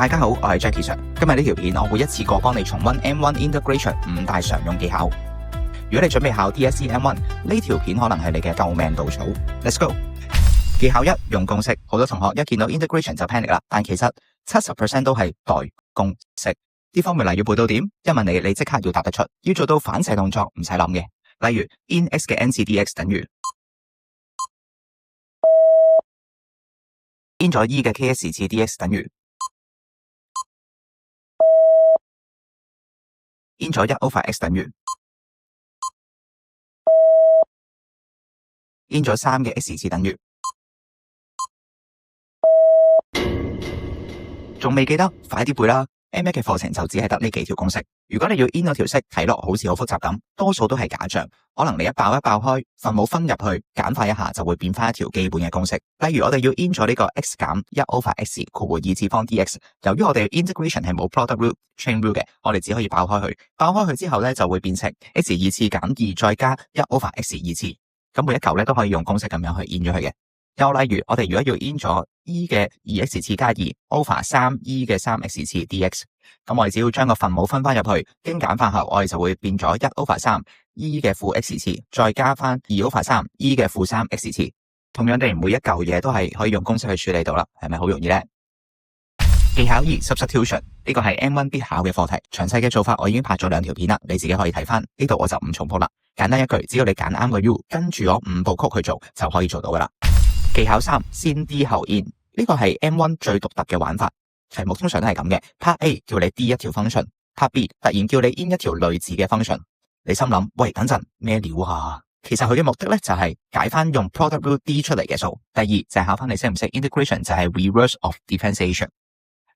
大家好，我係 Jackie Sir。今日呢條片我會一次過幫你重溫 M1 Integration 5大常用技巧。如果你準備考 DSE M1，呢條片可能係你嘅救命稻草。Let's go！ 技巧1，用公式。好多同學一見到 Integration 就 panic 啦，但其實 70% 都係代公式。啲formula要背到點？一問你即刻要答得出，要做到反射動作唔使諗嘅。例如 in x 嘅 n 次 dx 等於 in 咗 e 嘅 ks 次 dx 等於 in 咗1 over x 等於 in 咗3嘅 x 次等於。仲未記得？快啲背啦！ M1 嘅課程就只係得呢幾條公式。如果你要 in 嗰條式，睇落好似好複雜咁，多數都係假象。可能你一爆開，分母分入去，簡化一下就會變翻一條基本嘅公式。例如我哋要 in 咗呢個 x 減1 over x 括弧2次方 dx。由於我哋 integration 係冇 product rule、chain rule 嘅，我哋只可以爆開佢。爆開佢之後咧，就會變成 x 2次減2再加1 over x 2次。咁每一嚿咧都可以用公式咁樣去 in 咗佢嘅。又例如我哋如果要 in 咗 e 嘅 2x 次加2 over 3e 嘅 3x 次 dx， 咁我哋只要將個分母分翻入去，經簡化後我哋就會變咗1 over 3 e 嘅負 x 次，再加翻2 over 3 e 嘅負 3x 次。同樣地，每一嚿嘢都係可以用公式去處理到啦，係咪好容易呢？技巧2 substitution， 呢個係 M1 必考嘅課題，詳細嘅做法我已經拍咗2條片啦，你自己可以睇翻，呢度我就唔重複啦。簡單一句，只要你揀啱個 U， 跟住我5部曲去做就可以做到噶啦。技巧3，先 D 後 in， 呢個係 M1 最獨特嘅玩法。題目通常都係咁嘅 ，Part A 叫你 D 一條 function，Part B 突然叫你 in 一條類似嘅 function。你心諗，喂，等陣咩料啊？其實佢嘅目的咧就係解翻用 product rule D 出嚟嘅數。第二就係考翻你識唔識 integration， 就係 reverse of differentiation。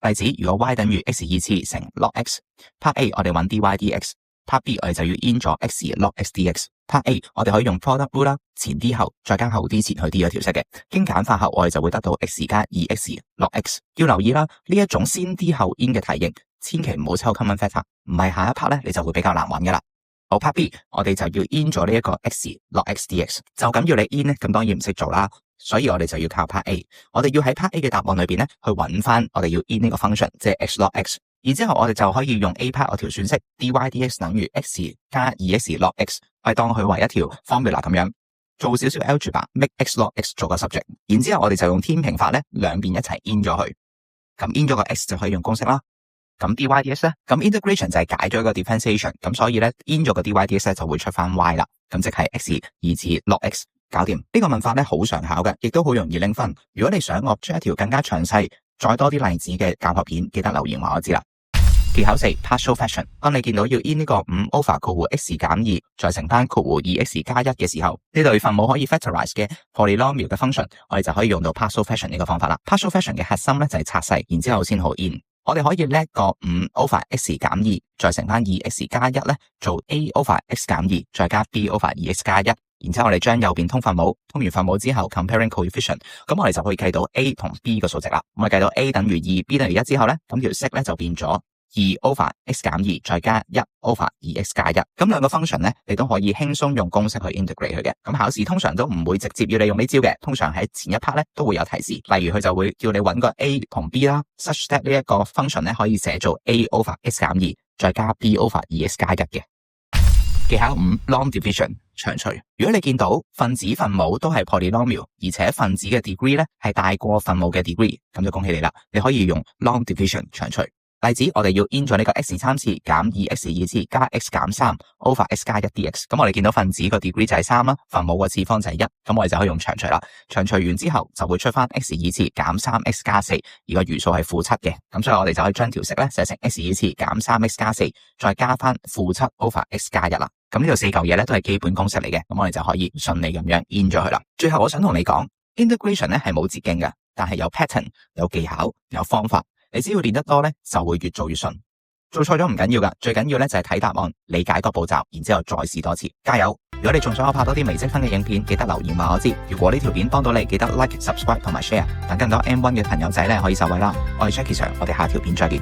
例子，如果 y 等於 x 2次乘 log x，Part A 我哋揾 dy dx。Part B 我哋就要 in 咗 x log x dx。Part A 我哋可以用 product rule 啦，前 D 後再加後 D 前去 D 嗰條式嘅，經簡化後我哋就會得到 x 加 2x log x。要留意啦，呢一種先 D 後 in 嘅題型，千祈唔好抽 common factor， 唔係下一 part 咧你就會比較難揾噶啦。好 Part B 我哋就要 in 咗呢一個 x log x dx， 就咁要你 in 咧，咁當然唔識做啦，所以我哋就要靠 Part A。我哋要喺 Part A 嘅答案裏邊咧去揾翻我哋要 in 呢個 function， 即係 x log x。然之後我哋就可以用 A part 嗰條算式 dy dx 等於 x 加 2x log x， 係當佢為一條 formula 咁樣做少少 algebra make x log x 做個 subject。然之後我哋就用天平法咧，兩邊一齊 in 咗佢。咁 in 咗個 x 就可以用公式啦。咁 dy dx 咧，咁 integration 就係解咗一個 differentiation， 咁所以咧 in 咗個 dy dx 咧就會出翻 y 啦。咁即係 x 2次 log x， 搞掂。呢個問法咧好常考嘅，亦都好容易拎分。如果你想我出一條更加詳細、再多啲例子嘅教學片，記得留言話我知啦。技巧4 partial fraction， 當你見到要 in 呢個5 over 括弧 x 減2再乘翻括弧 2x 加1嘅時候，呢類分母可以 factorize 嘅 polynomial 嘅 function， 我哋就可以用到 partial fraction 呢個方法啦。partial fraction 嘅核心咧就係拆細，然之後先好 in。我哋可以叻個5 over x 減2再乘翻 2x 加1咧，做 a over x 減2再加 b over 2x 加1。然之後我哋將右邊通分母，通完分母之後 comparing coefficient， 咁我哋就可以計到 a 同 b 個數值啦。我哋計到 a 等於2 b 等於1之後咧，咁條式咧就變咗2 over x 減2再加1 over 2x 加1，咁兩個 function 咧，你都可以輕鬆用公式去 integrate 佢嘅。咁考試通常都唔會直接要你用呢招嘅，通常喺前一 part 咧都會有提示，例如佢就會叫你揾個 a 同 b 啦 ，such that 呢一個 function 咧可以寫做 a over x 減2再加 b over 2x 加1嘅。技巧5 long division 長除。如果你見到分子分母都係 polynomial， 而且分子嘅 degree 咧係大過分母嘅 degree， 咁就恭喜你啦，你可以用 long division 長除。例子，我哋要 in 咗呢個 x 3次減 2x 2次加 x 減3 over x 加1 dx。咁我哋見到分子個 degree 就係3啦，分母個次方就係1，咁我哋就可以用長除啦。長除完之後就會出翻 x 2次減 3x 加4，而個餘數係負7嘅。咁所以我哋就可以將條式咧寫成 x 2次減 3x 加4，再加翻負7 over x 加1啦。咁呢度4嚿嘢咧都係基本公式嚟嘅，咁我哋就可以順利咁樣 in 咗佢啦。最後我想同你講 ，integration 咧係冇捷徑嘅，但係有 pattern、有技巧、有方法。你只要練得多咧，就會越做越順。做錯咗唔緊要噶，最緊要咧就係睇答案，理解個步驟，然之後再試多次，加油！如果你仲想我拍多啲微積分嘅影片，記得留言話我知。如果呢條片幫到你，記得 like、subscribe 同埋 share， 等更多 M1 嘅朋友仔咧可以受惠啦。我係 Jackie Sir，我哋下條片再見。